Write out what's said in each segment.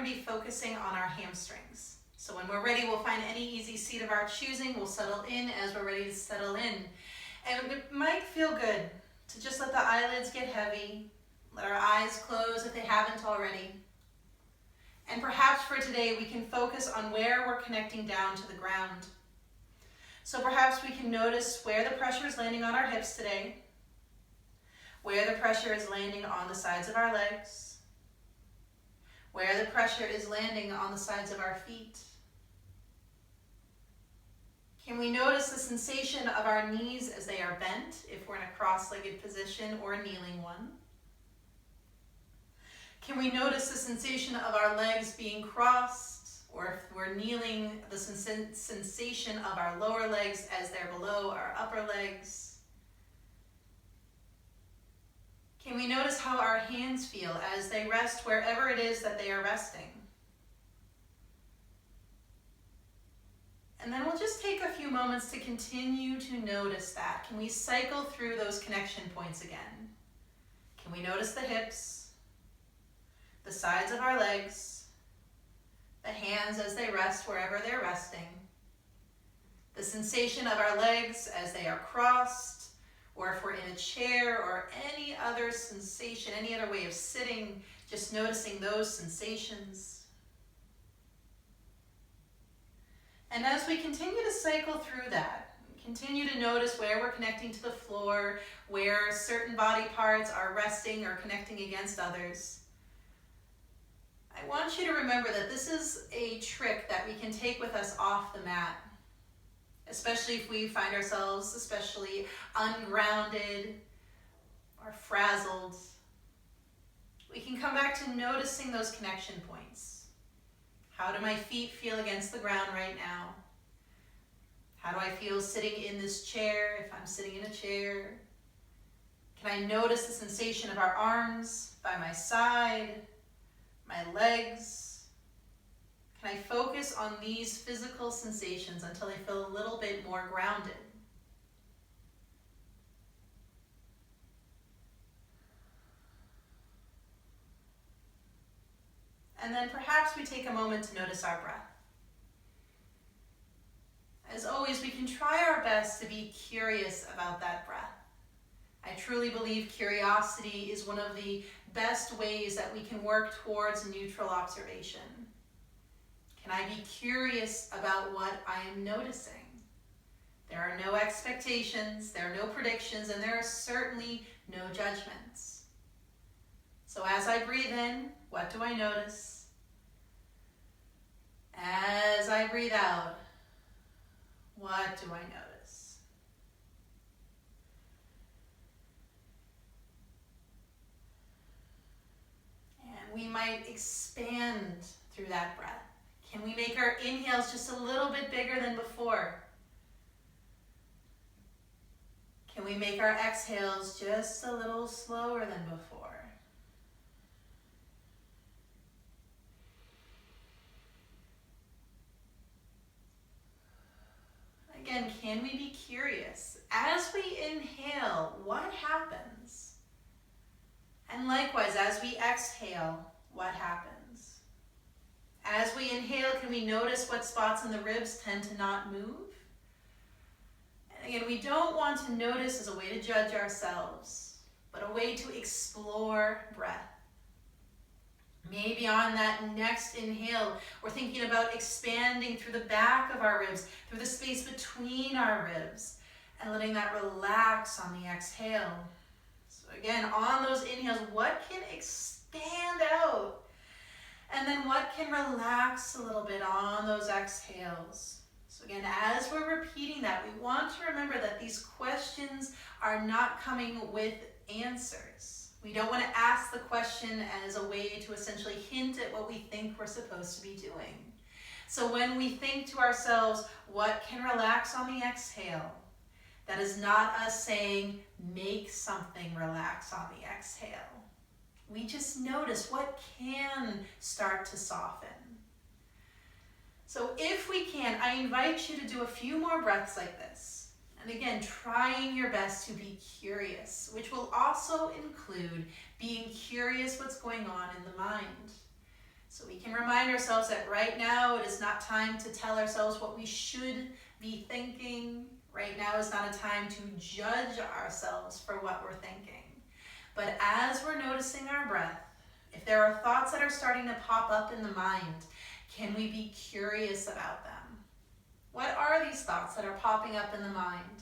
going to be focusing on our hamstrings. So when we're ready, we'll find any easy seat of our choosing. We'll settle in as we're ready to settle in. And it might feel good to just let the eyelids get heavy, let our eyes close if they haven't already. And perhaps for today, we can focus on where we're connecting down to the ground. So perhaps we can notice where the pressure is landing on our hips today, where the pressure is landing on the sides of our legs, where the pressure is landing on the sides of our feet. Can we notice the sensation of our knees as they are bent, if we're in a cross-legged position or a kneeling one? Can we notice the sensation of our legs being crossed, or if we're kneeling, the sensation of our lower legs as they're below our upper legs? Can we notice how our hands feel as they rest wherever it is that they are resting? And then we'll just take a few moments to continue to notice that. Can we cycle through those connection points again? Can we notice the hips, the sides of our legs, the hands as they rest wherever they're resting, the sensation of our legs as they are crossed, or if we're in a chair or any other sensation, any other way of sitting, just noticing those sensations. And as we continue to cycle through that, continue to notice where we're connecting to the floor, where certain body parts are resting or connecting against others. I want you to remember that this is a trick that we can take with us off the mat, especially if we find ourselves especially ungrounded or frazzled. We can come back to noticing those connection points. How do my feet feel against the ground right now? How do I feel sitting in this chair if I'm sitting in a chair? Can I notice the sensation of our arms by my side, my legs? Can I focus on these physical sensations until I feel a little bit more grounded? And then perhaps we take a moment to notice our breath. As always, we can try our best to be curious about that breath. I truly believe curiosity is one of the best ways that we can work towards neutral observation. Can I be curious about what I am noticing? There are no expectations, there are no predictions, and there are certainly no judgments. So as I breathe in, what do I notice? As I breathe out, what do I notice? And we might expand through that breath. Can we make our inhales just a little bit bigger than before? Can we make our exhales just a little slower than before? Again, can we be curious? As we inhale, what happens? And likewise, as we exhale, what happens? As we inhale, can we notice what spots in the ribs tend to not move? And again, we don't want to notice as a way to judge ourselves, but a way to explore breath. Maybe on that next inhale, we're thinking about expanding through the back of our ribs, through the space between our ribs, and letting that relax on the exhale. So again, on those inhales, what can expand out? And then what can relax a little bit on those exhales? So again, as we're repeating that, we want to remember that these questions are not coming with answers. We don't want to ask the question as a way to essentially hint at what we think we're supposed to be doing. So when we think to ourselves, what can relax on the exhale? That is not us saying, make something relax on the exhale. We just notice what can start to soften. So if we can, I invite you to do a few more breaths like this. And again, trying your best to be curious, which will also include being curious what's going on in the mind. So we can remind ourselves that right now it is not time to tell ourselves what we should be thinking. Right now is not a time to judge ourselves for what we're thinking. But as we're noticing our breath, if there are thoughts that are starting to pop up in the mind, can we be curious about them? What are these thoughts that are popping up in the mind?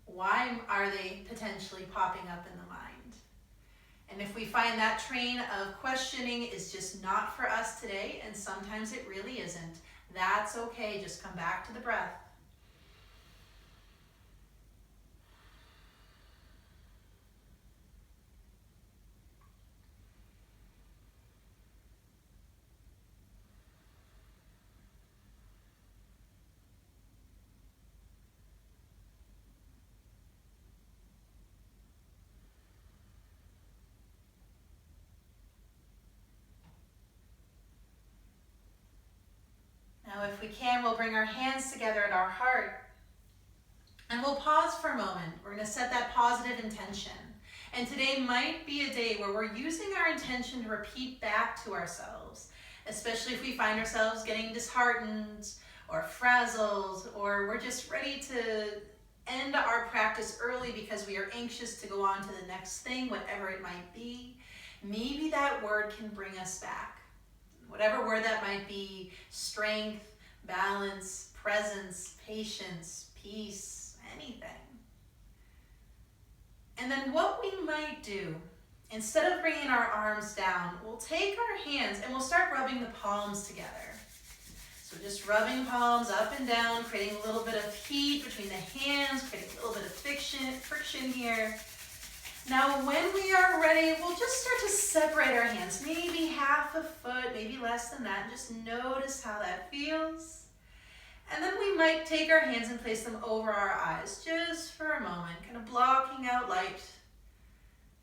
Why are they potentially popping up in the mind? And if we find that train of questioning is just not for us today, and sometimes it really isn't, that's okay. Just come back to the breath. Now, if we can, we'll bring our hands together at our heart and we'll pause for a moment. We're going to set that positive intention. And today might be a day where we're using our intention to repeat back to ourselves, especially if we find ourselves getting disheartened or frazzled, or we're just ready to end our practice early because we are anxious to go on to the next thing, whatever it might be. Maybe that word can bring us back. Whatever word that might be, strength, balance, presence, patience, peace, anything. And then what we might do, instead of bringing our arms down, we'll take our hands and we'll start rubbing the palms together. So just rubbing palms up and down, creating a little bit of heat between the hands, creating a little bit of friction here. Now, when we are ready, we'll just start to separate our hands, maybe half a foot, maybe less than that. Just notice how that feels. And then we might take our hands and place them over our eyes just for a moment, kind of blocking out light.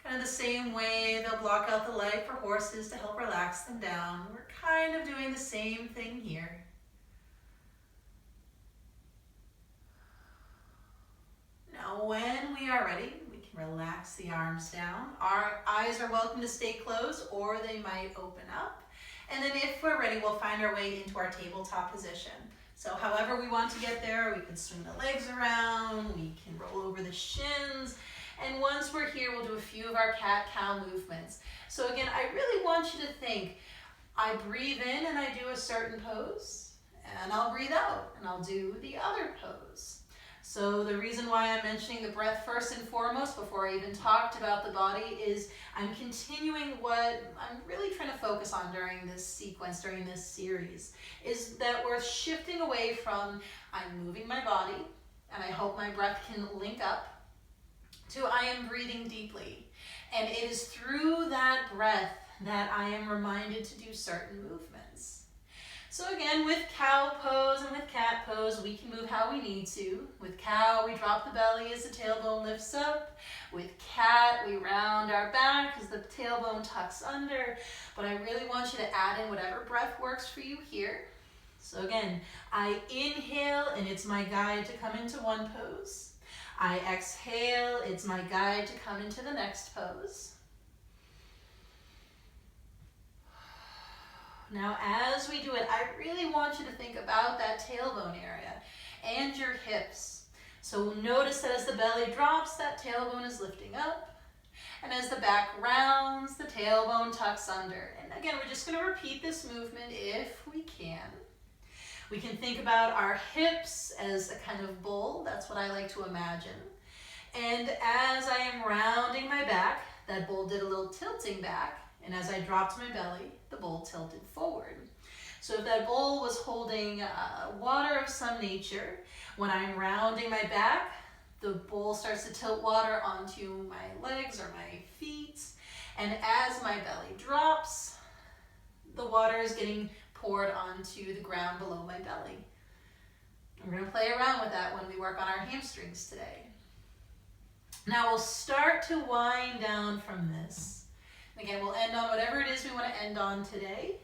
Kind of the same way they'll block out the light for horses to help relax them down. We're kind of doing the same thing here. Now, when we are ready, relax the arms down. Our eyes are welcome to stay closed or they might open up. And then if we're ready, we'll find our way into our tabletop position. So however we want to get there, we can swing the legs around, we can roll over the shins. And once we're here, we'll do a few of our cat-cow movements. So again, I really want you to think, I breathe in and I do a certain pose, and I'll breathe out and I'll do the other pose. So the reason why I'm mentioning the breath first and foremost before I even talked about the body is I'm continuing what I'm really trying to focus on during this sequence, during this series, is that we're shifting away from I'm moving my body and I hope my breath can link up to I am breathing deeply. And it is through that breath that I am reminded to do certain movements. So again, with cow pose and with cat pose, we can move how we need to. With cow, we drop the belly as the tailbone lifts up. With cat, we round our back as the tailbone tucks under. But I really want you to add in whatever breath works for you here. So again, I inhale and it's my guide to come into one pose. I exhale, it's my guide to come into the next pose. Now, as we do it, I really want you to think about that tailbone area and your hips. So notice that as the belly drops, that tailbone is lifting up. And as the back rounds, the tailbone tucks under. And again, we're just going to repeat this movement if we can. We can think about our hips as a kind of bowl. That's what I like to imagine. And as I am rounding my back, that bowl did a little tilting back. And as I dropped my belly, the bowl tilted forward. So if that bowl was holding water of some nature, when I'm rounding my back, the bowl starts to tilt water onto my legs or my feet. And as my belly drops, the water is getting poured onto the ground below my belly. We're going to play around with that when we work on our hamstrings today. Now we'll start to wind down from this. Again, we'll end on whatever it is we want to end on today.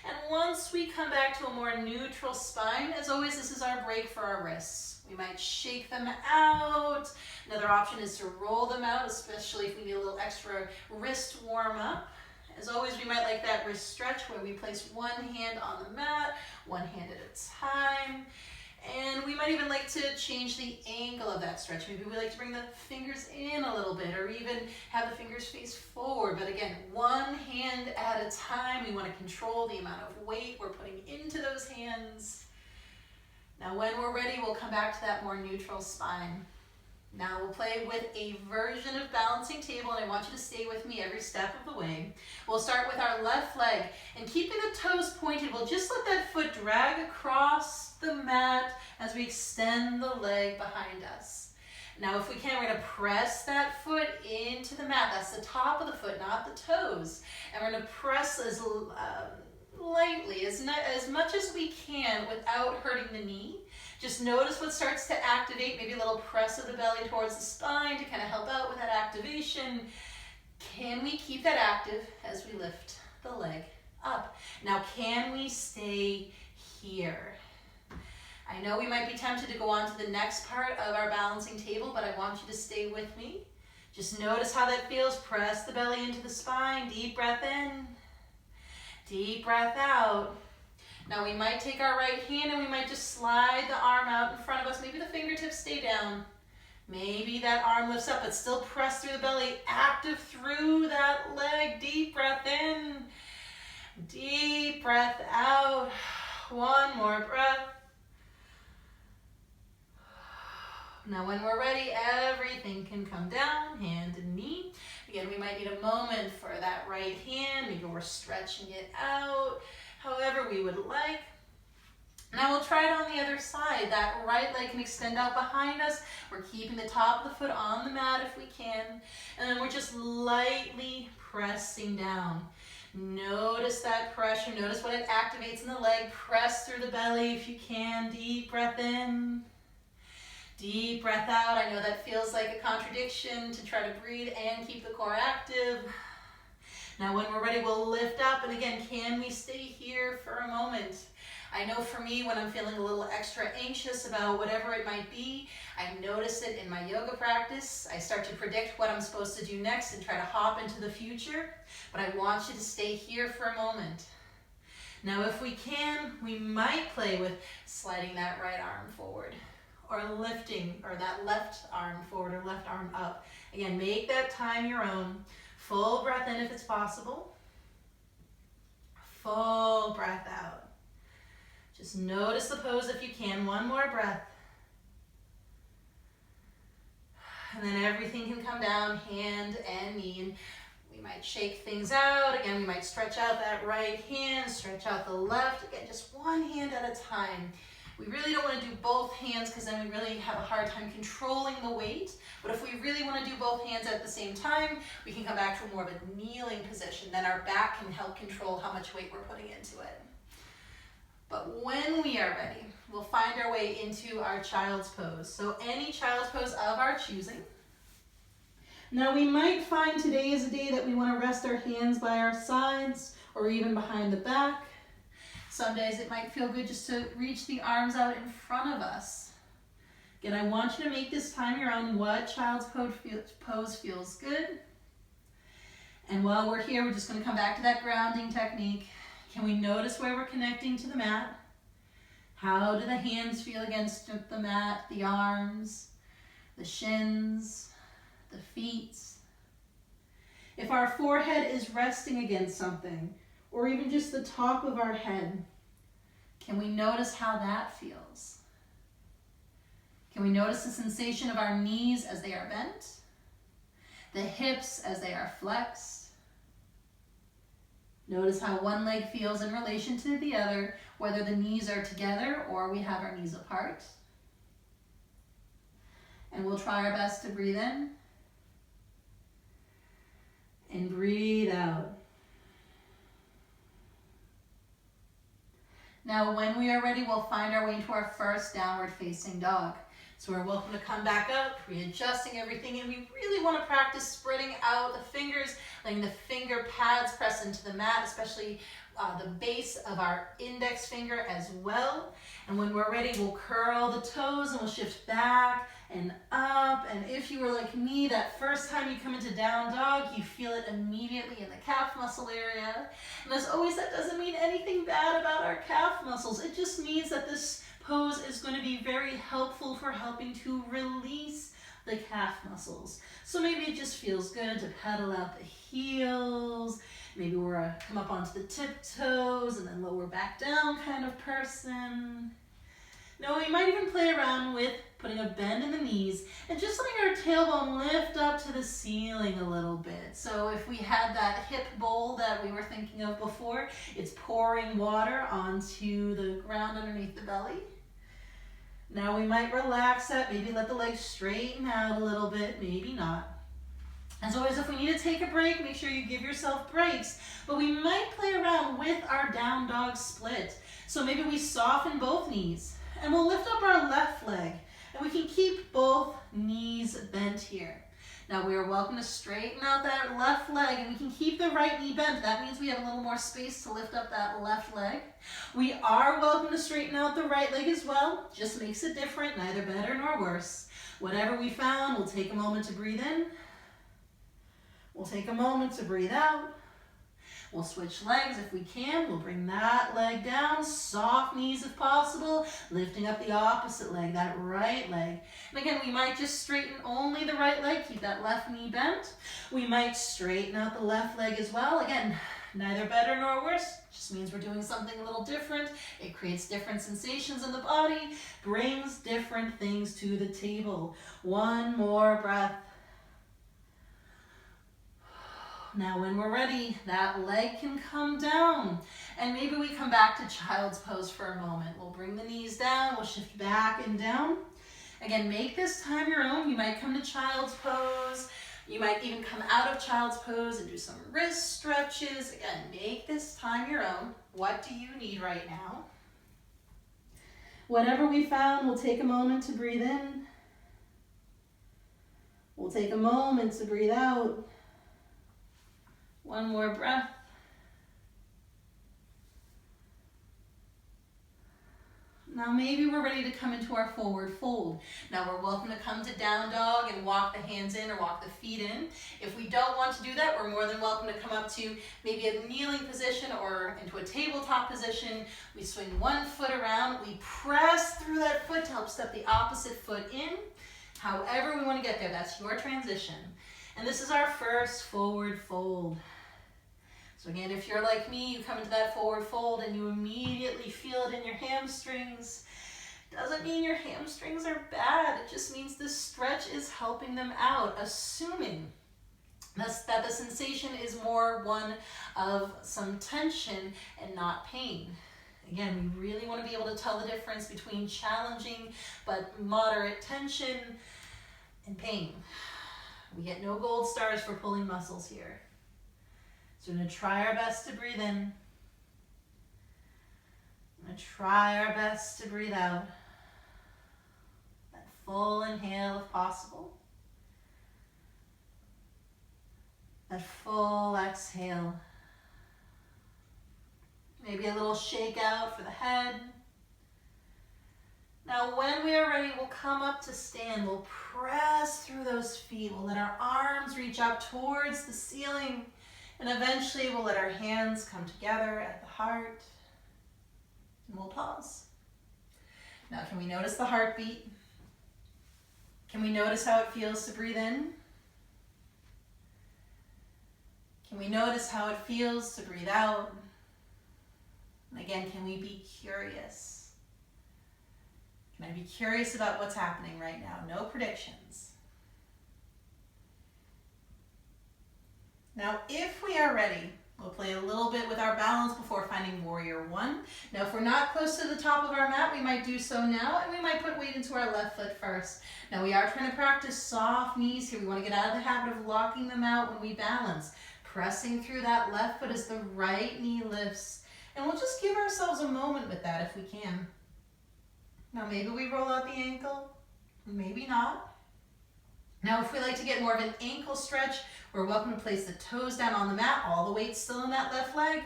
And once we come back to a more neutral spine, as always, this is our break for our wrists. We might shake them out. Another option is to roll them out, especially if we need a little extra wrist warm up. As always, we might like that wrist stretch where we place one hand on the mat, one hand at a time. And we might even like to change the angle of that stretch. Maybe we like to bring the fingers in a little bit, or even have the fingers face forward. But again, one hand at a time. We want to control the amount of weight we're putting into those hands. Now when we're ready, we'll come back to that more neutral spine. Now we'll play with a version of balancing table, and I want you to stay with me every step of the way. We'll start with our left leg, and keeping the toes pointed, we'll just let that foot drag across the mat as we extend the leg behind us. Now if we can, we're going to press that foot into the mat. That's the top of the foot, not the toes. And we're going to press as lightly, as much as we can without hurting the knee. Just notice what starts to activate, maybe a little press of the belly towards the spine to kind of help out with that activation. Can we keep that active as we lift the leg up? Now, can we stay here? I know we might be tempted to go on to the next part of our balancing table, but I want you to stay with me. Just notice how that feels. Press the belly into the spine. Deep breath in. Deep breath out. Now we might take our right hand and we might just slide the arm out in front of us. Maybe the fingertips stay down. Maybe that arm lifts up, but still press through the belly, active through that leg. Deep breath in, deep breath out. One more breath. Now when we're ready, everything can come down, hand and knee. Again, we might need a moment for that right hand. Maybe we're stretching it out, however we would like. Now we'll try it on the other side. That right leg can extend out behind us. We're keeping the top of the foot on the mat if we can. And then we're just lightly pressing down. Notice that pressure. Notice what it activates in the leg. Press through the belly if you can. Deep breath in. Deep breath out. I know that feels like a contradiction to try to breathe and keep the core active. Now when we're ready, we'll lift up. And again, can we stay here for a moment? I know for me, when I'm feeling a little extra anxious about whatever it might be, I notice it in my yoga practice. I start to predict what I'm supposed to do next and try to hop into the future. But I want you to stay here for a moment. Now if we can, we might play with sliding that right arm forward, or lifting, or that left arm forward, or left arm up. Again, make that time your own. Full breath in if it's possible. Full breath out. Just notice the pose if you can. One more breath. And then everything can come down, hand and knee. And we might shake things out. Again, we might stretch out that right hand, stretch out the left. Again, just one hand at a time. We really don't want to do both hands because then we really have a hard time controlling the weight. But if we really want to do both hands at the same time, we can come back to more of a kneeling position. Then our back can help control how much weight we're putting into it. But when we are ready, we'll find our way into our child's pose. So any child's pose of our choosing. Now we might find today is a day that we want to rest our hands by our sides or even behind the back. Some days it might feel good just to reach the arms out in front of us. Again, I want you to make this time your own. What child's pose feels good. And while we're here, we're just going to come back to that grounding technique. Can we notice where we're connecting to the mat? How do the hands feel against the mat, the arms, the shins, the feet? If our forehead is resting against something, or even just the top of our head, can we notice how that feels? Can we notice the sensation of our knees as they are bent? The hips as they are flexed? Notice how one leg feels in relation to the other, whether the knees are together or we have our knees apart. And we'll try our best to breathe in and breathe out. Now, when we are ready, we'll find our way into our first downward facing dog. So we're welcome to come back up, readjusting everything, and we really want to practice spreading out the fingers, letting the finger pads press into the mat, especially the base of our index finger as well. And when we're ready, we'll curl the toes and we'll shift back and up. And if you were like me, that first time you come into down dog, you feel it immediately in the calf muscle area. And as always, that doesn't mean anything bad about our calf muscles. It just means that this pose is going to be very helpful for helping to release the calf muscles. So maybe it just feels good to pedal out the heels. Maybe we're come up onto the tiptoes and then lower back down kind of person. Now we might even play around with putting a bend in the knees and just letting our tailbone lift up to the ceiling a little bit. So if we had that hip bowl that we were thinking of before, it's pouring water onto the ground underneath the belly. Now we might relax that, maybe let the legs straighten out a little bit, maybe not. As always, if we need to take a break, make sure you give yourself breaks. But we might play around with our down dog split. So maybe we soften both knees and we'll lift up our left leg. And we can keep both knees bent here. Now we are welcome to straighten out that left leg and we can keep the right knee bent. That means we have a little more space to lift up that left leg. We are welcome to straighten out the right leg as well. Just makes it different, neither better nor worse. Whatever we found, we'll take a moment to breathe in. We'll take a moment to breathe out. We'll switch legs if we can. We'll bring that leg down, soft knees if possible, lifting up the opposite leg, that right leg. And again, we might just straighten only the right leg, keep that left knee bent. We might straighten out the left leg as well. Again, neither better nor worse, just means we're doing something a little different. It creates different sensations in the body, brings different things to the table. One more breath. Now when we're ready, that leg can come down. And maybe we come back to child's pose for a moment. We'll bring the knees down, we'll shift back and down. Again, make this time your own. You might come to child's pose. You might even come out of child's pose and do some wrist stretches. Again, make this time your own. What do you need right now? Whatever we found, we'll take a moment to breathe in. We'll take a moment to breathe out. One more breath. Now maybe we're ready to come into our forward fold. Now we're welcome to come to down dog and walk the hands in or walk the feet in. If we don't want to do that, we're more than welcome to come up to maybe a kneeling position or into a tabletop position. We swing one foot around, we press through that foot to help step the opposite foot in. However we want to get there, that's your transition. And this is our first forward fold. So again, if you're like me, you come into that forward fold and you immediately feel it in your hamstrings. Doesn't mean your hamstrings are bad. It just means this stretch is helping them out, assuming that the sensation is more one of some tension and not pain. Again, we really want to be able to tell the difference between challenging but moderate tension and pain. We get no gold stars for pulling muscles here. So we're going to try our best to breathe in. We're going to try our best to breathe out. That full inhale if possible. That full exhale. Maybe a little shake out for the head. Now when we are ready, we'll come up to stand. We'll press through those feet. We'll let our arms reach up towards the ceiling. And eventually we'll let our hands come together at the heart. And we'll pause. Now can we notice the heartbeat? Can we notice how it feels to breathe in? Can we notice how it feels to breathe out? And again, can we be curious? Can I be curious about what's happening right now? No predictions. Now, if we are ready, we'll play a little bit with our balance before finding warrior one. Now, if we're not close to the top of our mat, we might do so now, and we might put weight into our left foot first. Now, we are trying to practice soft knees here. We want to get out of the habit of locking them out when we balance. Pressing through that left foot as the right knee lifts. And we'll just give ourselves a moment with that if we can. Now, maybe we roll out the ankle, maybe not. Now, if we like to get more of an ankle stretch, we're welcome to place the toes down on the mat, all the weight still in that left leg,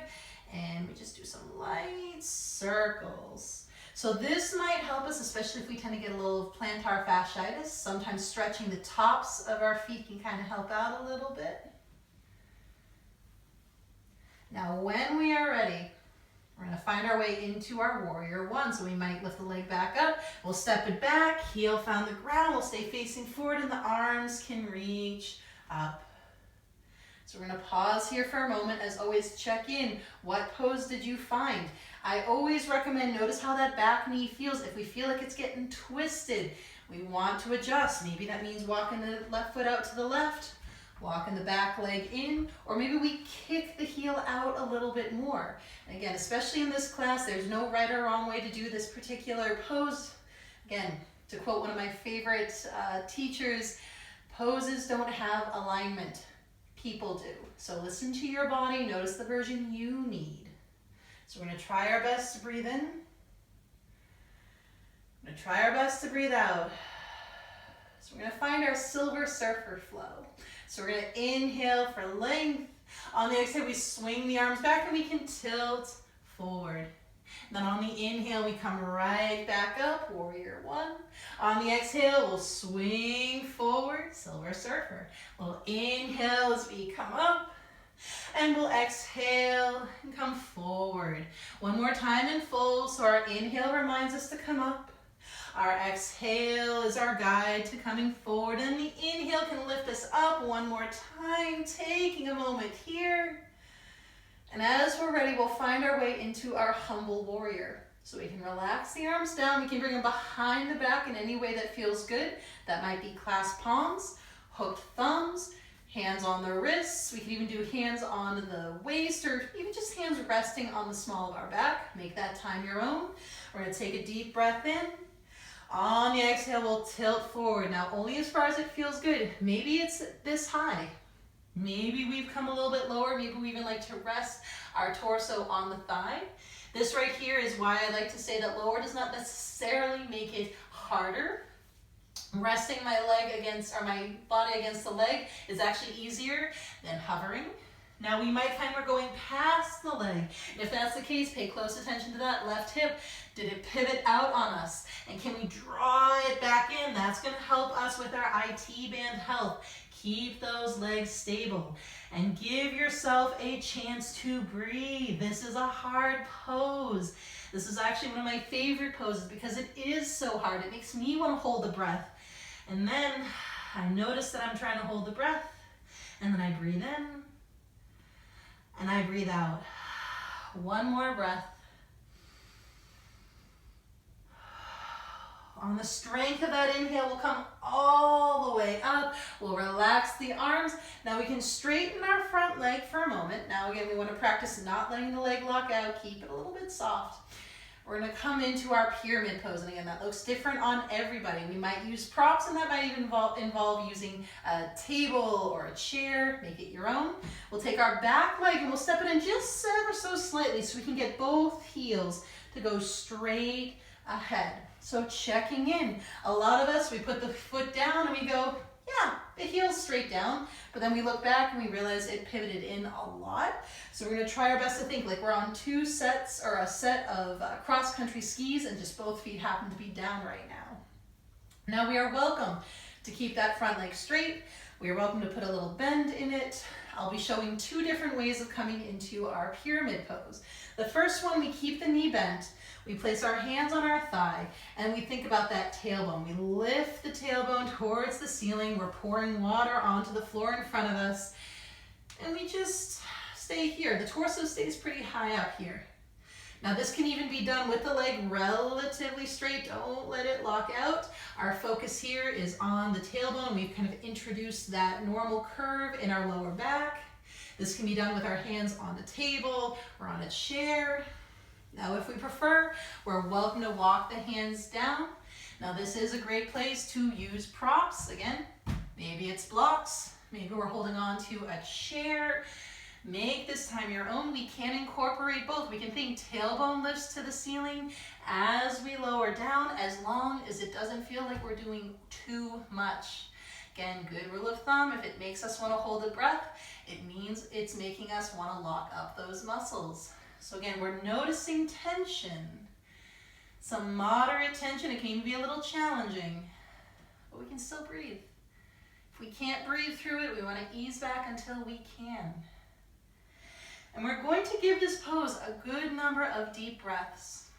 and we just do some light circles. So this might help us, especially if we tend to get a little plantar fasciitis. Sometimes stretching the tops of our feet can kind of help out a little bit. Now when we are ready, we're going to find our way into our warrior one. So we might lift the leg back up. We'll step it back, heel found the ground. We'll stay facing forward and the arms can reach up. So we're going to pause here for a moment. As always, check in. What pose did you find? I always recommend, notice how that back knee feels. If we feel like it's getting twisted, we want to adjust. Maybe that means walking the left foot out to the left, walking the back leg in, or maybe we kick the heel out a little bit more. And again, especially in this class, there's no right or wrong way to do this particular pose. Again, to quote one of my favorite teachers, poses don't have alignment. People do. So listen to your body, notice the version you need. So we're going to try our best to breathe in. We're going to try our best to breathe out. So we're going to find our silver surfer flow. So we're going to inhale for length. On the exhale, we swing the arms back and we can tilt forward. Then on the inhale, we come right back up, warrior one. On the exhale, we'll swing forward, silver surfer. We'll inhale as we come up, and we'll exhale and come forward. One more time and fold, so our inhale reminds us to come up. Our exhale is our guide to coming forward, and the inhale can lift us up one more time, taking a moment here. And as we're ready, we'll find our way into our humble warrior. So we can relax the arms down. We can bring them behind the back in any way that feels good. That might be clasped palms, hooked thumbs, hands on the wrists. We can even do hands on the waist, or even just hands resting on the small of our back. Make that time your own. We're going to take a deep breath in. On the exhale, we'll tilt forward. Now, only as far as it feels good. Maybe it's this high. Maybe we've come a little bit lower. Maybe we even like to rest our torso on the thigh. This right here is why I like to say that lower does not necessarily make it harder. Resting my leg against, or my body against the leg is actually easier than hovering. Now we might find we're going past the leg. And if that's the case, pay close attention to that left hip. Did it pivot out on us? And can we draw it back in? That's going to help us with our IT band health. Keep those legs stable and give yourself a chance to breathe. This is a hard pose. This is actually one of my favorite poses because it is so hard. It makes me want to hold the breath. And then I notice that I'm trying to hold the breath, and then I breathe in and I breathe out. One more breath. On the strength of that inhale, we'll come all the way up. We'll relax the arms. Now we can straighten our front leg for a moment. Now again, we want to practice not letting the leg lock out. Keep it a little bit soft. We're going to come into our pyramid pose. And again, that looks different on everybody. We might use props, and that might even involve using a table or a chair. Make it your own. We'll take our back leg and we'll step it in just ever so slightly so we can get both heels to go straight ahead. So checking in. A lot of us, we put the foot down and we go, yeah, the heel's straight down. But then we look back and we realize it pivoted in a lot. So we're going to try our best to think like we're on two sets or a set of cross-country skis, and just both feet happen to be down right now. Now we are welcome to keep that front leg straight. We are welcome to put a little bend in it. I'll be showing two different ways of coming into our pyramid pose. The first one, we keep the knee bent. We place our hands on our thigh and we think about that tailbone. We lift the tailbone towards the ceiling. We're pouring water onto the floor in front of us. And we just stay here. The torso stays pretty high up here. Now this can even be done with the leg relatively straight. Don't let it lock out. Our focus here is on the tailbone. We've kind of introduced that normal curve in our lower back. This can be done with our hands on the table or on a chair. Now, if we prefer, we're welcome to walk the hands down. Now, this is a great place to use props. Again, maybe it's blocks. Maybe we're holding on to a chair. Make this time your own. We can incorporate both. We can think tailbone lifts to the ceiling as we lower down, as long as it doesn't feel like we're doing too much. Again, good rule of thumb, if it makes us want to hold a breath, it means it's making us want to lock up those muscles. So again, we're noticing tension. some moderate tension. It can even be a little challenging, but we can still breathe. If we can't breathe through it, we want to ease back until we can. And we're going to give this pose a good number of deep breaths.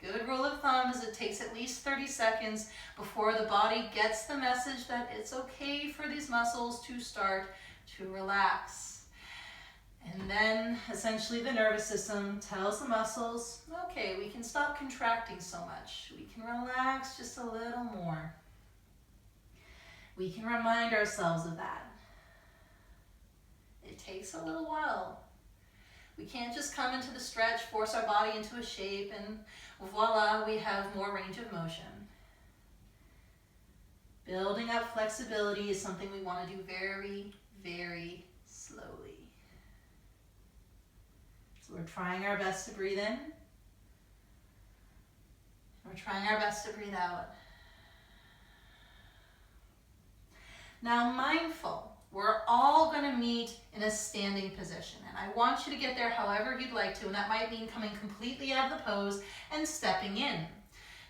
Good rule of thumb is it takes at least 30 seconds before the body gets the message that it's okay for these muscles to start to relax. And then essentially the nervous system tells the muscles, okay, we can stop contracting so much. We can relax just a little more. We can remind ourselves of that. It takes a little while. We can't just come into the stretch, force our body into a shape, and voila, we have more range of motion. Building up flexibility is something we want to do very, very slowly. So we're trying our best to breathe in. We're trying our best to breathe out. Now, mindful. We're all going to meet in a standing position, and I want you to get there however you'd like to, and that might mean coming completely out of the pose and stepping in.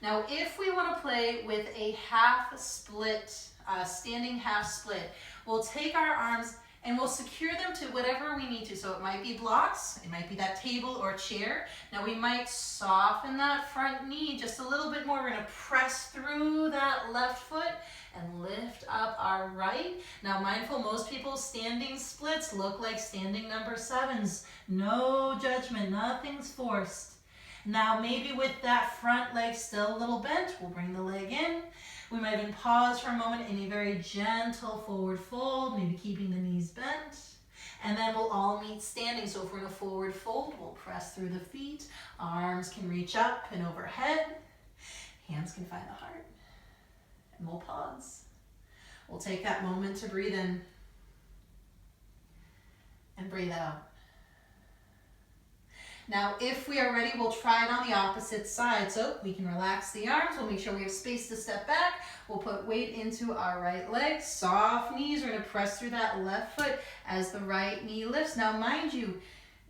Now, if we want to play with a half split, standing half split, we'll take our arms and we'll secure them to whatever we need to. So it might be blocks, it might be that table or chair. Now we might soften that front knee just a little bit more. We're going to press through that left foot and lift up our right. Now mindful, most people's standing splits look like standing number 7s. No judgment, nothing's forced. Now maybe with that front leg still a little bent, we'll bring the leg in. We might even pause for a moment in a very gentle forward fold, maybe keeping the knees bent. And then we'll all meet standing. So if we're in a forward fold, we'll press through the feet. Arms can reach up and overhead. Hands can find the heart. And we'll pause. We'll take that moment to breathe in and breathe out. Now, if we are ready, we'll try it on the opposite side. So we can relax the arms. We'll make sure we have space to step back. We'll put weight into our right leg. Soft knees. We're going to press through that left foot as the right knee lifts. Now, mind you,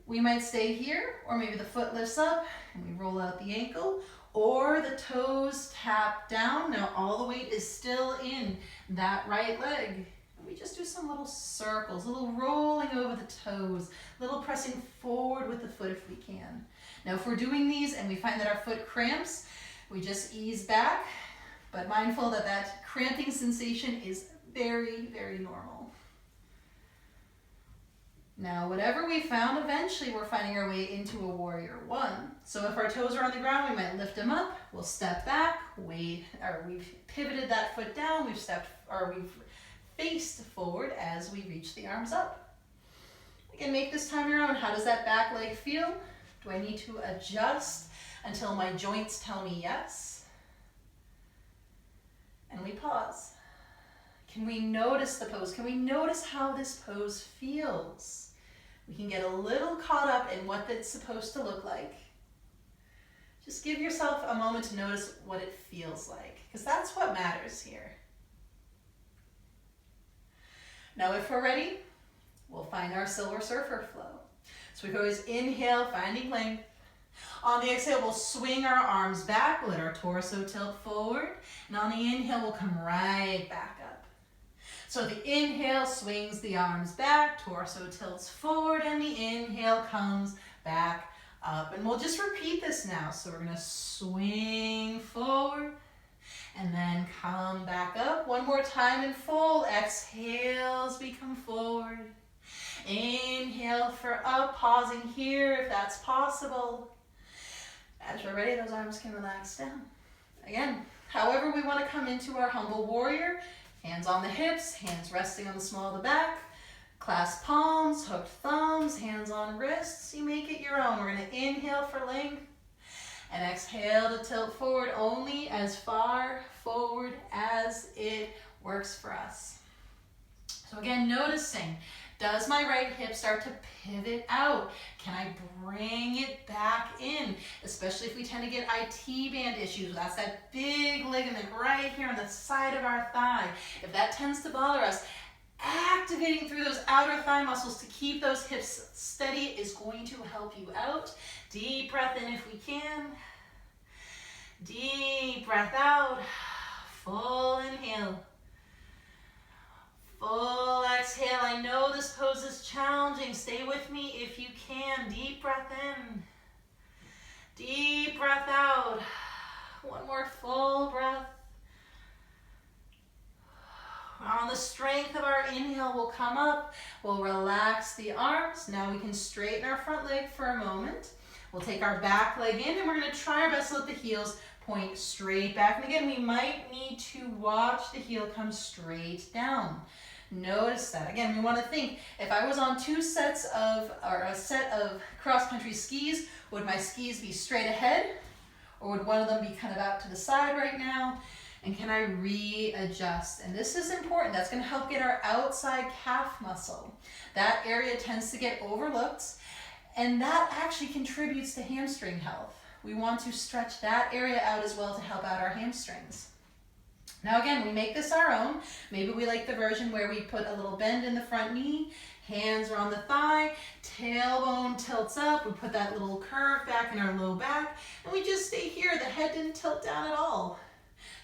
we might stay here, or maybe the foot lifts up and we roll out the ankle, or the toes tap down. Now, all the weight is still in that right leg. We just do some little circles, a little rolling over the toes, a little pressing forward with the foot if we can. Now, if we're doing these and we find that our foot cramps, we just ease back, but mindful that that cramping sensation is very, very normal. Now, whatever we found, eventually we're finding our way into a warrior 1. So if our toes are on the ground, we might lift them up. We'll step back, we've pivoted that foot down, we've faced forward as we reach the arms up. Again, make this time your own. How does that back leg feel? Do I need to adjust until my joints tell me yes? And we pause. Can we notice the pose? Can we notice how this pose feels? We can get a little caught up in what it's supposed to look like. Just give yourself a moment to notice what it feels like, because that's what matters here. Now, if we're ready, we'll find our Silver Surfer flow. So we can always inhale, finding length. On the exhale, we'll swing our arms back, let our torso tilt forward. And on the inhale, we'll come right back up. So the inhale swings the arms back, torso tilts forward, and the inhale comes back up. And we'll just repeat this now. So we're going to swing forward and then come back up. One more time and fold. Exhale as we come forward. Inhale for up, pausing here if that's possible. As you're ready, those arms can relax down. Again, however we want to come into our humble warrior. Hands on the hips, hands resting on the small of the back. Clasp palms, hooked thumbs, hands on wrists. You make it your own. We're going to inhale for length and exhale to tilt forward only as far forward as it works for us. So again, noticing, does my right hip start to pivot out? Can I bring it back in? Especially if we tend to get IT band issues. That's that big ligament right here on the side of our thigh. If that tends to bother us, activating through those outer thigh muscles to keep those hips steady is going to help you out. Deep breath in if we can. Deep breath out. Full inhale. Full exhale. I know this pose is challenging. Stay with me if you can. Deep breath in. Deep breath out. One more full breath. On the strength of our inhale, we'll come up. We'll relax the arms. Now we can straighten our front leg for a moment. We'll take our back leg in and we're going to try our best to let the heels point straight back. And again, we might need to watch the heel come straight down. Notice that. Again, we want to think, if I was on a set of cross-country skis, would my skis be straight ahead? Or would one of them be kind of out to the side right now? And can I readjust? And this is important. That's going to help get our outside calf muscle. That area tends to get overlooked, and that actually contributes to hamstring health. We want to stretch that area out as well to help out our hamstrings. Now again, we make this our own. Maybe we like the version where we put a little bend in the front knee, hands are on the thigh, tailbone tilts up, we put that little curve back in our low back, and we just stay here. The head didn't tilt down at all.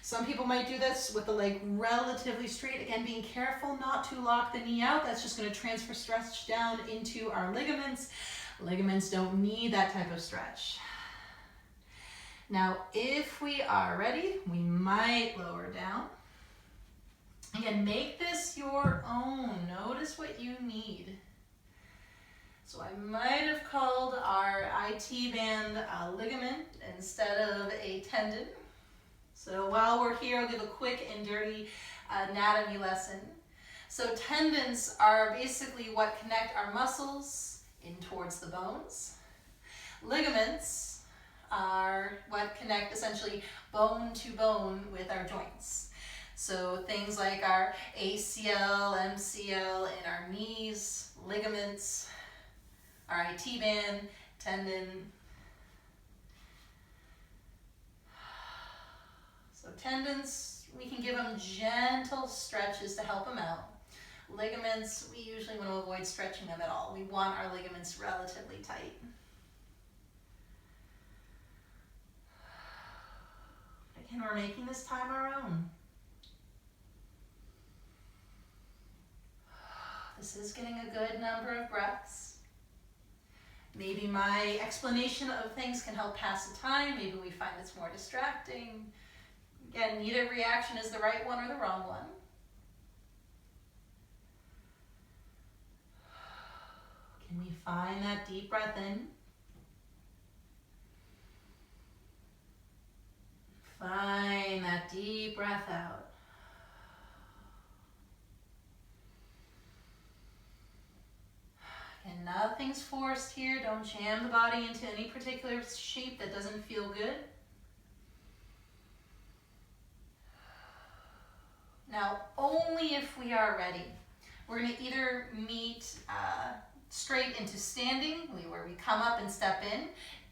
Some people might do this with the leg relatively straight. Again, being careful not to lock the knee out. That's just going to transfer stretch down into our ligaments. Ligaments don't need that type of stretch. Now, if we are ready, we might lower down. Again, make this your own. Notice what you need. So I might have called our IT band a ligament instead of a tendon. So while we're here, I'll give a quick and dirty anatomy lesson. So tendons are basically what connect our muscles in towards the bones. Ligaments are what connect essentially bone to bone with our joints. So things like our ACL, MCL in our knees, ligaments, our IT band, tendon. So tendons, we can give them gentle stretches to help them out. Ligaments, we usually want to avoid stretching them at all. We want our ligaments relatively tight. Again, we're making this time our own. This is getting a good number of breaths. Maybe my explanation of things can help pass the time. Maybe we find it's more distracting. Again, neither reaction is the right one or the wrong one. Can we find that deep breath in? Find that deep breath out. And nothing's forced here. Don't jam the body into any particular shape that doesn't feel good. Now, only if we are ready. We're going to either meet straight into standing, where we come up and step in.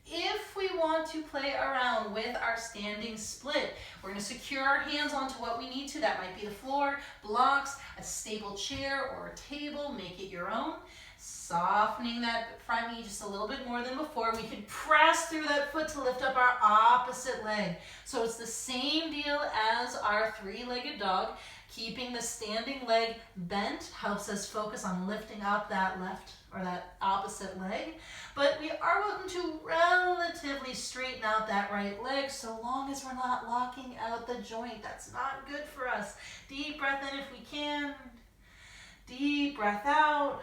If we want to play around with our standing split, we're going to secure our hands onto what we need to. That might be the floor, blocks, a stable chair, or a table. Make it your own. Softening that front knee just a little bit more than before. We can press through that foot to lift up our opposite leg. So it's the same deal as our three-legged dog. Keeping the standing leg bent helps us focus on lifting up that left or that opposite leg. But we are welcome to relatively straighten out that right leg so long as we're not locking out the joint. That's not good for us. Deep breath in if we can. Deep breath out.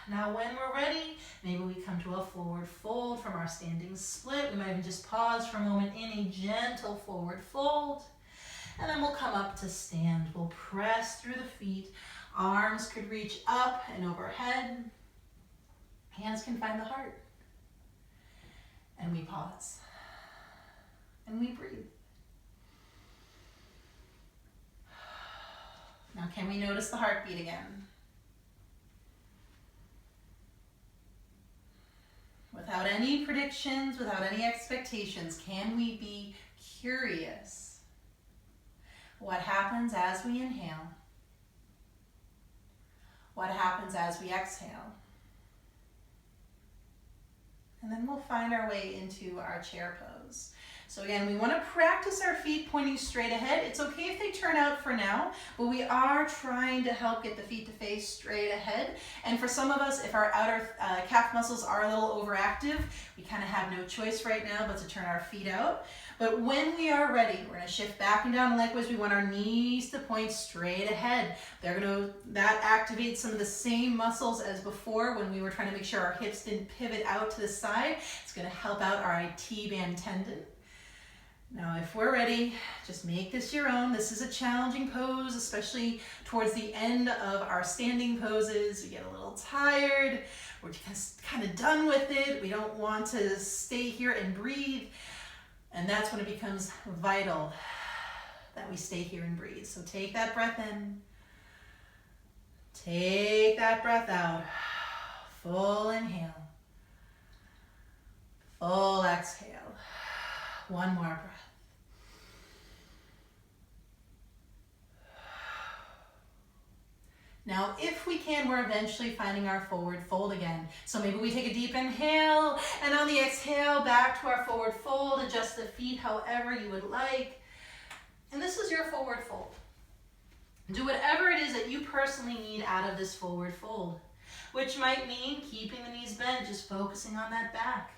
Now when we're ready, maybe we come to a forward fold from our standing split. We might even just pause for a moment in a gentle forward fold. And then we'll come up to stand. We'll press through the feet. Arms could reach up and overhead. Hands can find the heart. And we pause. And we breathe. Now can we notice the heartbeat again? Without any predictions, without any expectations, can we be curious? What happens as we inhale? What happens as we exhale? And then we'll find our way into our chair pose. So again, we want to practice our feet pointing straight ahead. It's okay if they turn out for now, but we are trying to help get the feet to face straight ahead. And for some of us, if our outer calf muscles are a little overactive, we kind of have no choice right now but to turn our feet out. But when we are ready, we're going to shift back and down, and likewise we want our knees to point straight ahead. That activates some of the same muscles as before when we were trying to make sure our hips didn't pivot out to the side. It's going to help out our IT band tendon. Now, if we're ready, just make this your own. This is a challenging pose, especially towards the end of our standing poses. We get a little tired. We're just kind of done with it. We don't want to stay here and breathe. And that's when it becomes vital that we stay here and breathe. So take that breath in. Take that breath out. Full inhale. Full exhale. One more breath. Now, if we can, we're eventually finding our forward fold again. So maybe we take a deep inhale, and on the exhale, back to our forward fold. Adjust the feet however you would like. And this is your forward fold. Do whatever it is that you personally need out of this forward fold, which might mean keeping the knees bent, just focusing on that back.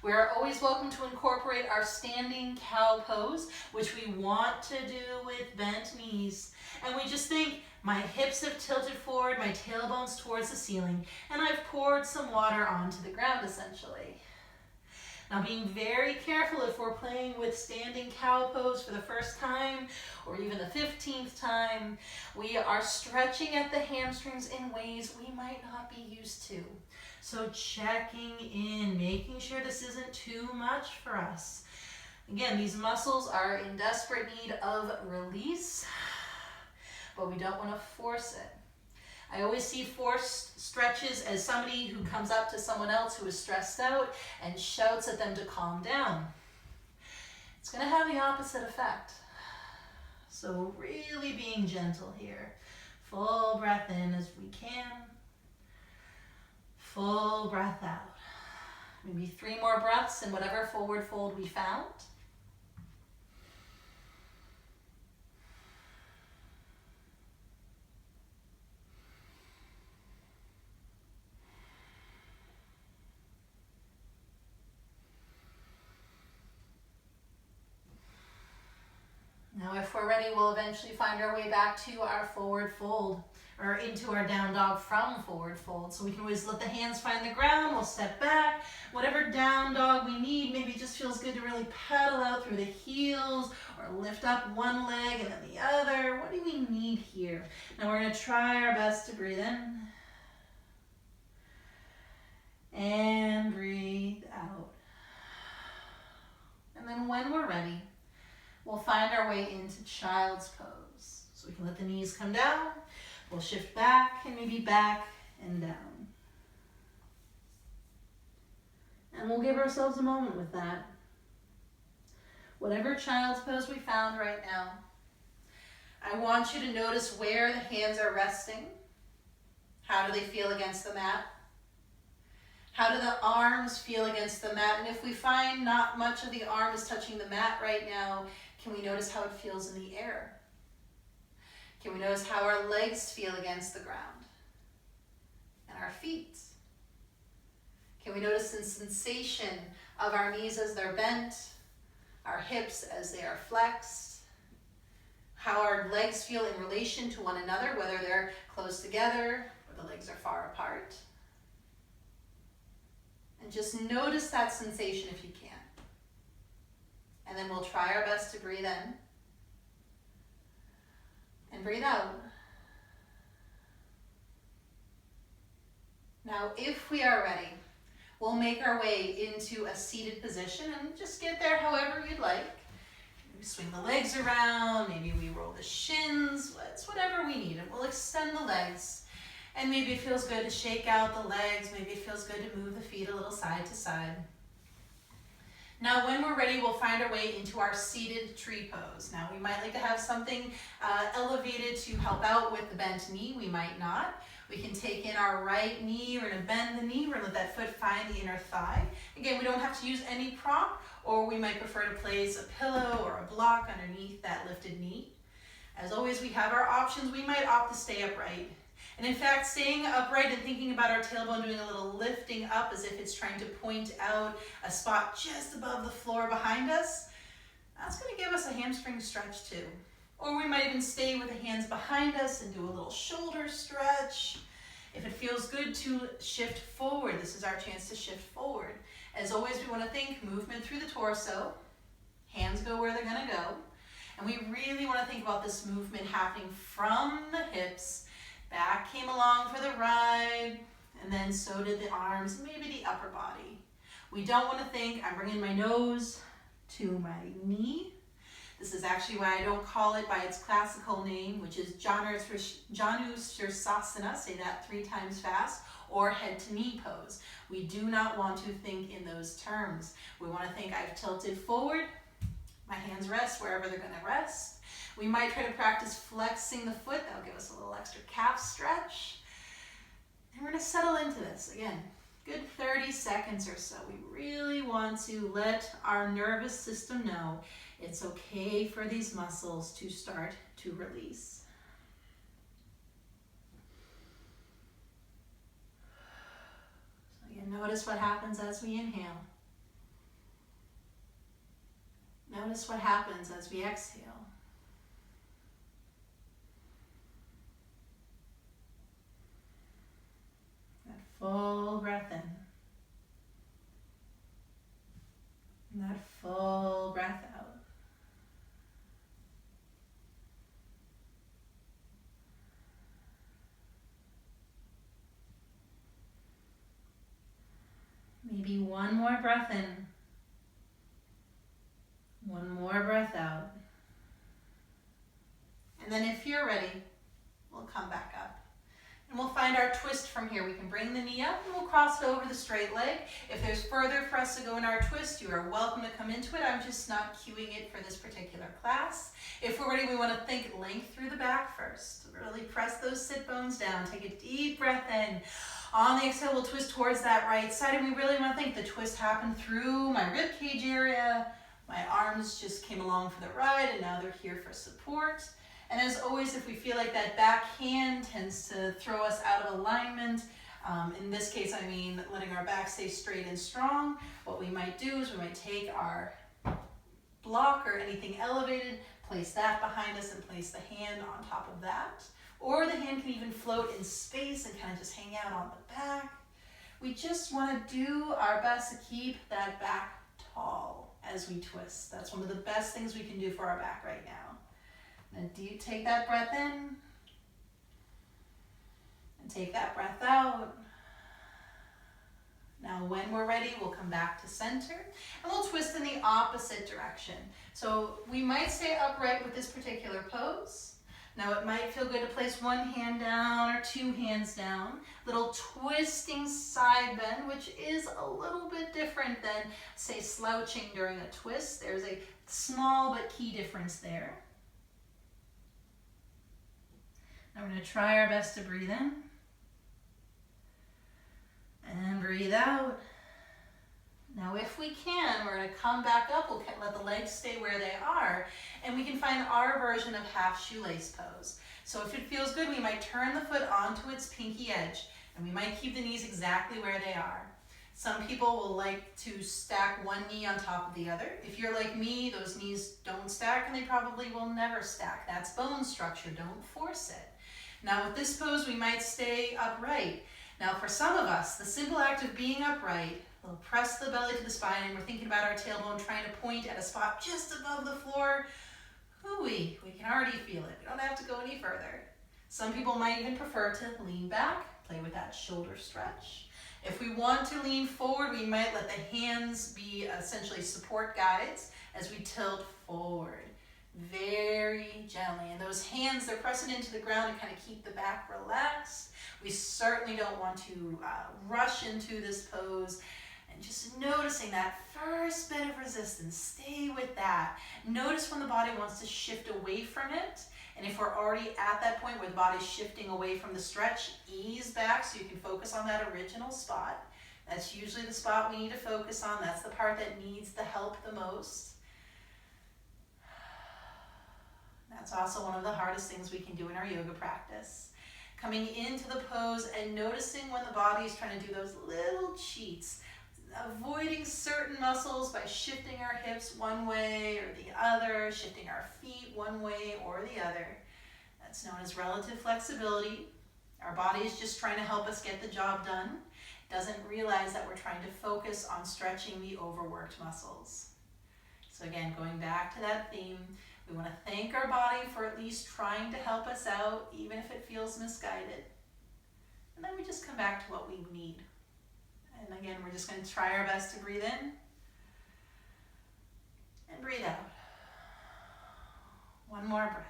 We are always welcome to incorporate our standing cow pose, which we want to do with bent knees. And we just think, my hips have tilted forward, my tailbone's towards the ceiling, and I've poured some water onto the ground, essentially. Now, being very careful if we're playing with standing cow pose for the first time, or even the 15th time, we are stretching at the hamstrings in ways we might not be used to. So checking in, making sure this isn't too much for us. Again, these muscles are in desperate need of release, but we don't want to force it. I always see forced stretches as somebody who comes up to someone else who is stressed out and shouts at them to calm down. It's going to have the opposite effect. So really being gentle here. Full breath in as we can. Full breath out. Maybe 3 more breaths in whatever forward fold we found. Now, if we're ready, we'll eventually find our way back to our forward fold, or into our down dog from forward fold. So we can always let the hands find the ground. We'll step back. Whatever down dog we need, maybe it just feels good to really pedal out through the heels, or lift up one leg and then the other. What do we need here? Now we're going to try our best to breathe in. And breathe out. And then when we're ready, we'll find our way into child's pose. So we can let the knees come down. We'll shift back and maybe back and down. And we'll give ourselves a moment with that. Whatever child's pose we found right now, I want you to notice where the hands are resting. How do they feel against the mat? How do the arms feel against the mat? And if we find not much of the arm is touching the mat right now, can we notice how it feels in the air? Can we notice how our legs feel against the ground? And our feet? Can we notice the sensation of our knees as they're bent, our hips as they are flexed, how our legs feel in relation to one another, whether they're close together or the legs are far apart? And just notice that sensation if you can. And then we'll try our best to breathe in and breathe out. Now, if we are ready, we'll make our way into a seated position and just get there however you'd like. Maybe swing the legs around, maybe we roll the shins, it's whatever we need. And we'll extend the legs. And maybe it feels good to shake out the legs. Maybe it feels good to move the feet a little side to side. Now, when we're ready, we'll find our way into our seated tree pose. Now, we might like to have something elevated to help out with the bent knee. We might not. We can take in our right knee. We're going to bend the knee. We're going to let that foot find the inner thigh. Again, we don't have to use any prop, or we might prefer to place a pillow or a block underneath that lifted knee. As always, we have our options. We might opt to stay upright. And in fact, staying upright and thinking about our tailbone doing a little lifting up as if it's trying to point out a spot just above the floor behind us, that's going to give us a hamstring stretch too. Or we might even stay with the hands behind us and do a little shoulder stretch. If it feels good to shift forward, this is our chance to shift forward. As always, we want to think movement through the torso. Hands go where they're going to go. And we really want to think about this movement happening from the hips. Back came along for the ride, and then so did the arms, maybe the upper body. We don't want to think, I'm bringing my nose to my knee. This is actually why I don't call it by its classical name, which is Janu Sirsasana, say that 3 times fast, or head to knee pose. We do not want to think in those terms. We want to think I've tilted forward, my hands rest wherever they're going to rest. We might try to practice flexing the foot. That'll give us a little extra calf stretch. And we're going to settle into this. Again, good 30 seconds or so. We really want to let our nervous system know it's okay for these muscles to start to release. So again, notice what happens as we inhale. Notice what happens as we exhale. That full breath in. And that full breath out. Maybe one more breath in. One more breath out. And then if you're ready, we'll come back up. And we'll find our twist from here. We can bring the knee up and we'll cross it over the straight leg. If there's further for us to go in our twist, you are welcome to come into it. I'm just not cueing it for this particular class. If we're ready, we want to think length through the back first. Really press those sit bones down. Take a deep breath in. On the exhale, we'll twist towards that right side. And we really want to think the twist happened through my rib cage area. My arms just came along for the ride and now they're here for support. And as always, if we feel like that back hand tends to throw us out of alignment, in this case, I mean letting our back stay straight and strong, what we might do is we might take our block or anything elevated, place that behind us and place the hand on top of that. Or the hand can even float in space and kind of just hang out on the back. We just want to do our best to keep that back tall as we twist. That's one of the best things we can do for our back right now. And take that breath in and take that breath out. Now when we're ready, we'll come back to center and we'll twist in the opposite direction. So we might stay upright with this particular pose. Now it might feel good to place one hand down or 2 hands down. Little twisting side bend, which is a little bit different than, say, slouching during a twist. There's a small but key difference there. Now we're going to try our best to breathe in. And breathe out. Now if we can, we're going to come back up. We'll let the legs stay where they are. And we can find our version of half shoelace pose. So if it feels good, we might turn the foot onto its pinky edge. And we might keep the knees exactly where they are. Some people will like to stack one knee on top of the other. If you're like me, those knees don't stack and they probably will never stack. That's bone structure. Don't force it. Now with this pose, we might stay upright. Now for some of us, the simple act of being upright, we'll press the belly to the spine and we're thinking about our tailbone trying to point at a spot just above the floor. Hooey, we can already feel it. We don't have to go any further. Some people might even prefer to lean back, play with that shoulder stretch. If we want to lean forward, we might let the hands be essentially support guides as we tilt forward. Very gently. And those hands, they're pressing into the ground to kind of keep the back relaxed. We certainly don't want to rush into this pose And just noticing that first bit of resistance. Stay with that. Notice when the body wants to shift away from it. And if we're already at that point where the body's shifting away from the stretch, ease back so you can focus on that original spot. That's usually the spot we need to focus on. That's the part that needs the help the most. That's also one of the hardest things we can do in our yoga practice. Coming into the pose and noticing when the body is trying to do those little cheats, avoiding certain muscles by shifting our hips one way or the other, shifting our feet one way or the other. That's known as relative flexibility. Our body is just trying to help us get the job done. It doesn't realize that we're trying to focus on stretching the overworked muscles. So again, going back to that theme, we want to thank our body for at least trying to help us out, even if it feels misguided. And then we just come back to what we need. And again, we're just going to try our best to breathe in and breathe out. One more breath.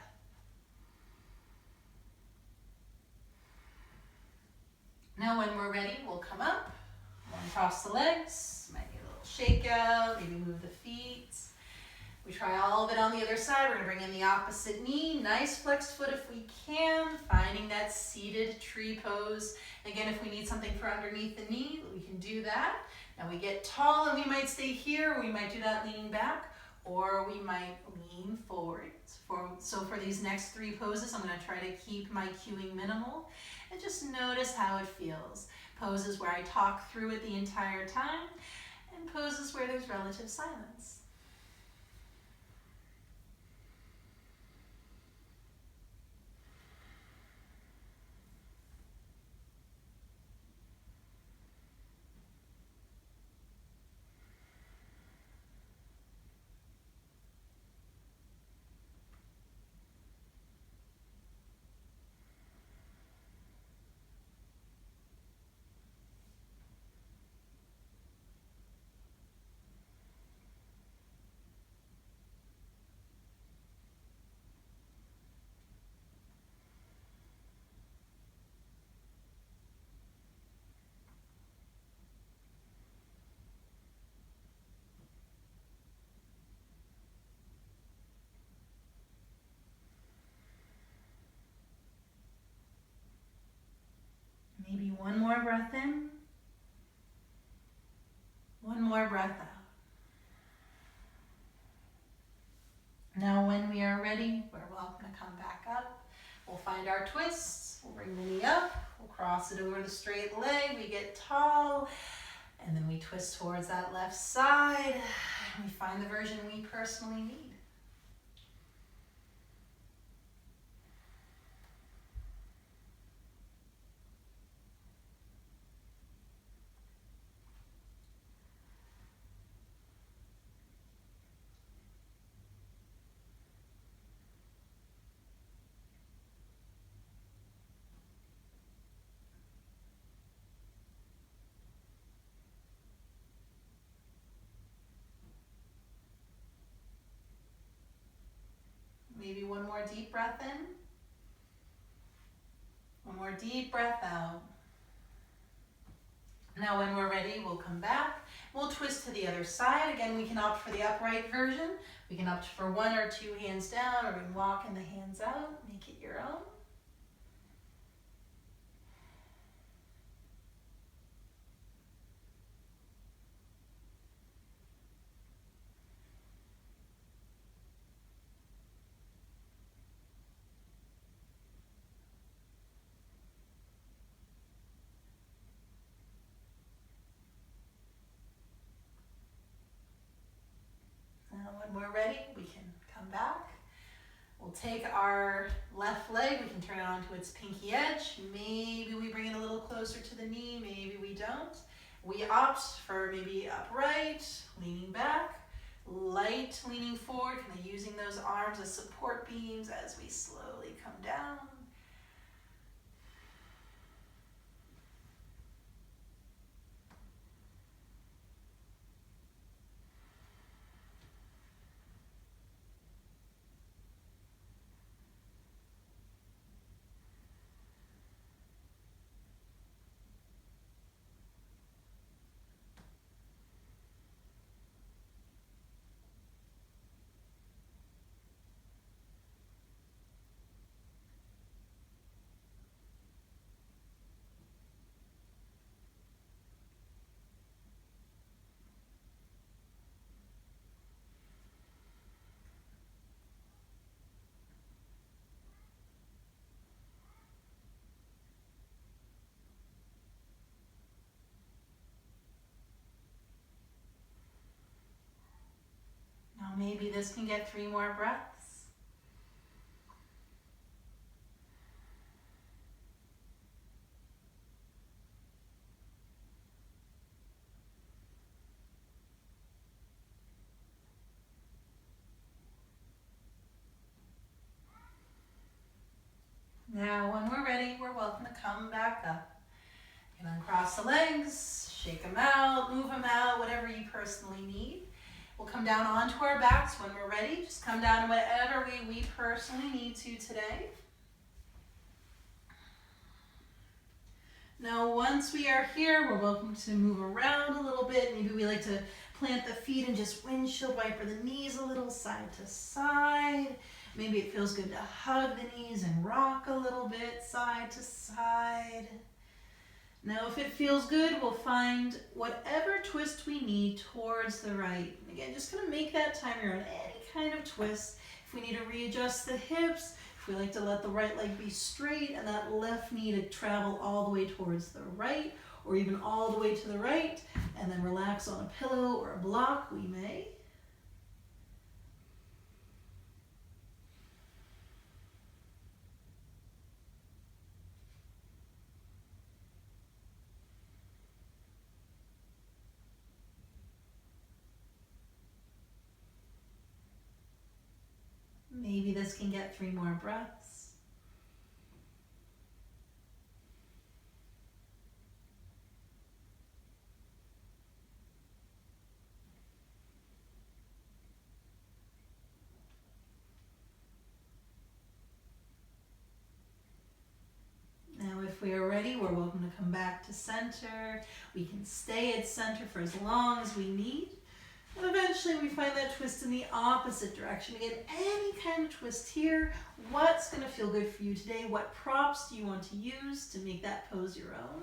Now when we're ready, we'll come up, one cross the legs, might need a little shake out, maybe move the feet. We try all of it on the other side. We're going to bring in the opposite knee. Nice flexed foot if we can. Finding that seated tree pose. Again, if we need something for underneath the knee, we can do that. Now we get tall and we might stay here. We might do that leaning back, or we might lean forward. So for these next three poses, I'm going to try to keep my cueing minimal. And just notice how it feels. Poses where I talk through it the entire time, and poses where there's relative silence. Maybe one more breath in, one more breath out. Now when we are ready, we're welcome to come back up. We'll find our twists, we'll bring the knee up, we'll cross it over the straight leg, we get tall, and then we twist towards that left side, and we find the version we personally need. Maybe one more deep breath in. One more deep breath out. Now when we're ready, we'll come back. We'll twist to the other side. Again, we can opt for the upright version. We can opt for one or two hands down, or we can walk in the hands out. Make it your own. When we're ready, we can come back. We'll take our left leg, we can turn it onto its pinky edge. Maybe we bring it a little closer to the knee, maybe we don't. We opt for maybe upright, leaning back, light leaning forward, kind of using those arms as support beams as we slowly come down. maybe this can get 3 more breaths. Now, when we're ready, we're welcome to come back up. You can uncross the legs, shake them out, move them out, whatever you personally need. We'll come down onto our backs when we're ready. Just come down in whatever way we personally need to today. Now, once we are here, we're welcome to move around a little bit. Maybe we like to plant the feet and just windshield wiper the knees a little side to side. Maybe it feels good to hug the knees and rock a little bit side to side. Now, if it feels good, we'll find whatever twist we need towards the right. Again, just gonna make that time your own, any kind of twist. If we need to readjust the hips, if we like to let the right leg be straight and that left knee to travel all the way towards the right, or even all the way to the right, and then relax on a pillow or a block, we may. Maybe this can get 3 more breaths. Now, if we are ready, we're welcome to come back to center. We can stay at center for as long as we need. And eventually we find that twist in the opposite direction. Again, any kind of twist here. What's going to feel good for you today? What props do you want to use to make that pose your own?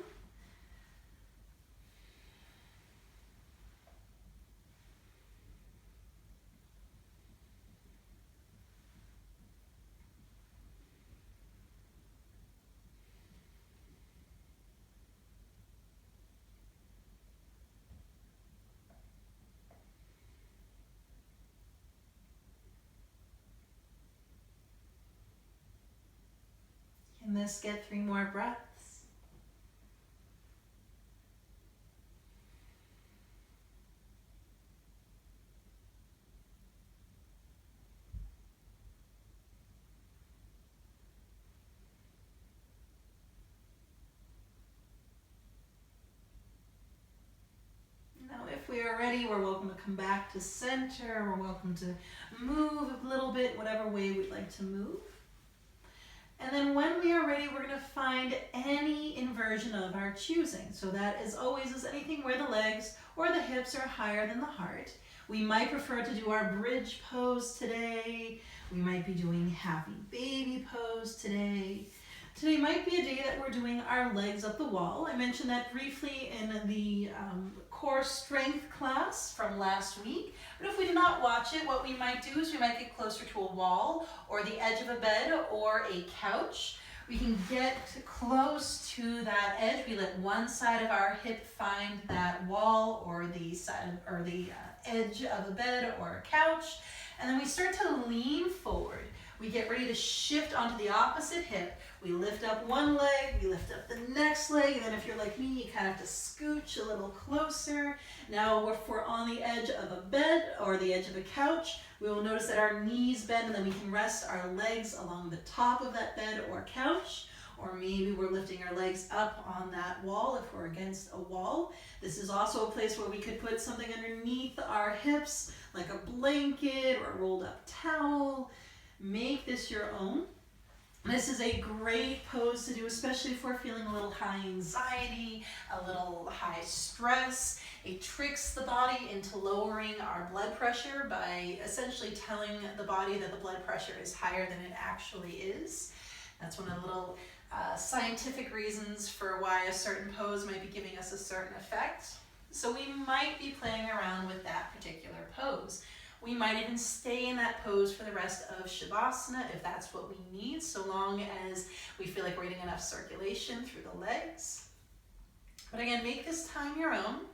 Can this get 3 more breaths? Now, if we are ready, we're welcome to come back to center. We're welcome to move a little bit, whatever way we'd like to move. And then when we are ready, we're going to find any inversion of our choosing. So that is always is anything where the legs or the hips are higher than the heart. We might prefer to do our bridge pose today. We might be doing happy baby pose today. Today might be a day that we're doing our legs up the wall. I mentioned that briefly in the core strength class from last week. But if we did not watch it, what we might do is we might get closer to a wall or the edge of a bed or a couch. We can get close to that edge. We let one side of our hip find that wall or the side or the edge of a bed or a couch. And then we start to lean forward. We get ready to shift onto the opposite hip. We lift up one leg, we lift up the next leg, and then if you're like me, you kind of have to scooch a little closer. Now, if we're on the edge of a bed or the edge of a couch, we will notice that our knees bend, and then we can rest our legs along the top of that bed or couch. Or maybe we're lifting our legs up on that wall if we're against a wall. This is also a place where we could put something underneath our hips, like a blanket or a rolled up towel. Make this your own. This is a great pose to do, especially if we're feeling a little high anxiety, a little high stress. It tricks the body into lowering our blood pressure by essentially telling the body that the blood pressure is higher than it actually is. That's one of the little scientific reasons for why a certain pose might be giving us a certain effect. So we might be playing around with that particular pose. We might even stay in that pose for the rest of Shavasana if that's what we need, so long as we feel like we're getting enough circulation through the legs. But again, make this time your own.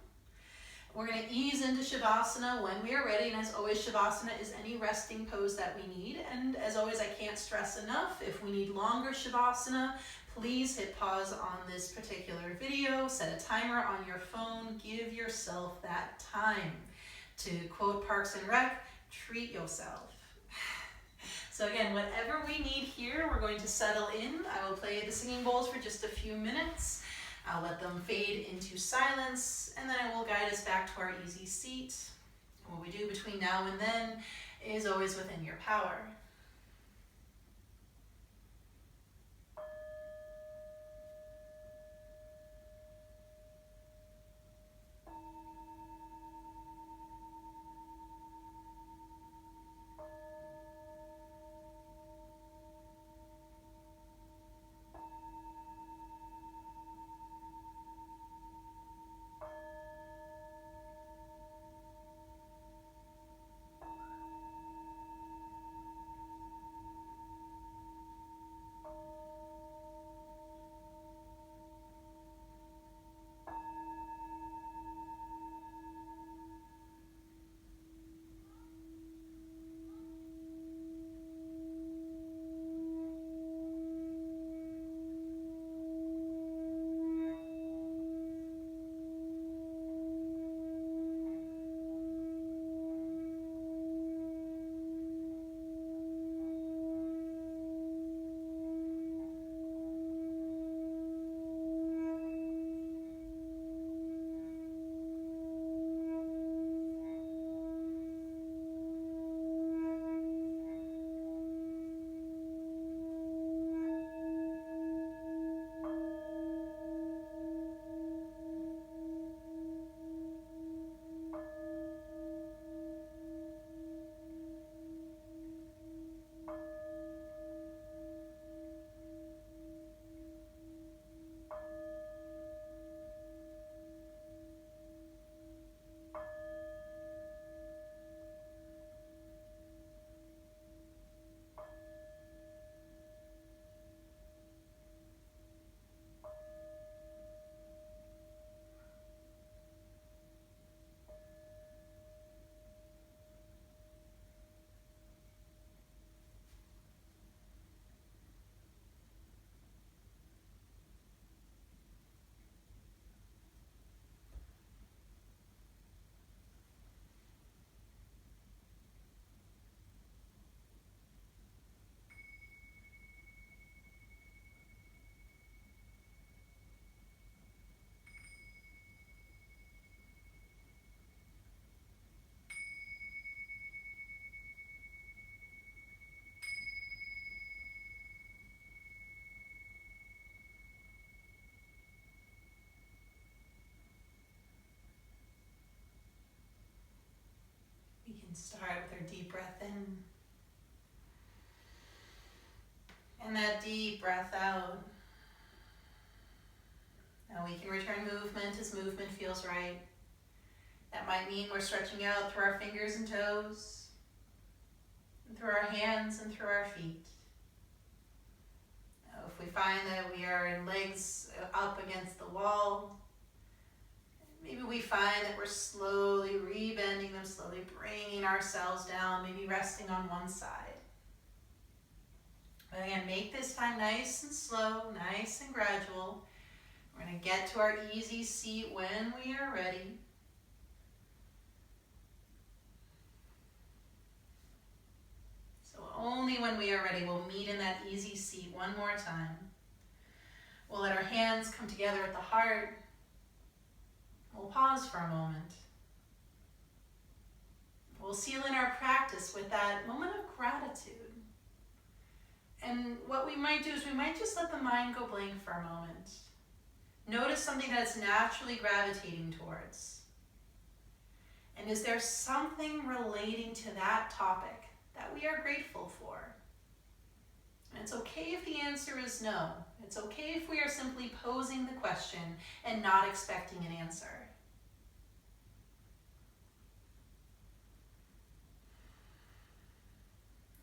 We're going to ease into Shavasana when we are ready, and as always, Shavasana is any resting pose that we need. And as always, I can't stress enough, if we need longer Shavasana, please hit pause on this particular video, set a timer on your phone, give yourself that time. To quote Parks and Rec, treat yourself. So again, whatever we need here, we're going to settle in. I will play the singing bowls for just a few minutes. I'll let them fade into silence, and then I will guide us back to our easy seat. And what we do between now and then is always within your power. We can start with our deep breath in. And that deep breath out. Now we can return movement as movement feels right. That might mean we're stretching out through our fingers and toes, and through our hands and through our feet. Now, if we find that we are in legs up against the wall, maybe we find that we're slowly rebending them, slowly bringing ourselves down, maybe resting on one side. But again, make this time nice and slow, nice and gradual. We're going to get to our easy seat when we are ready. So only when we are ready, we'll meet in that easy seat one more time. We'll let our hands come together at the heart. We'll pause for a moment. We'll seal in our practice with that moment of gratitude. And what we might do is we might just let the mind go blank for a moment. Notice something that it's naturally gravitating towards. And is there something relating to that topic that we are grateful for? And it's okay if the answer is no. It's okay if we are simply posing the question and not expecting an answer.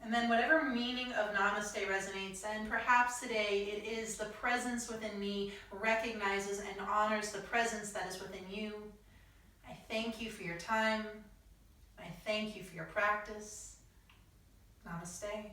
And then whatever meaning of namaste resonates, and perhaps today it is the presence within me recognizes and honors the presence that is within you. I thank you for your time. I thank you for your practice. Namaste.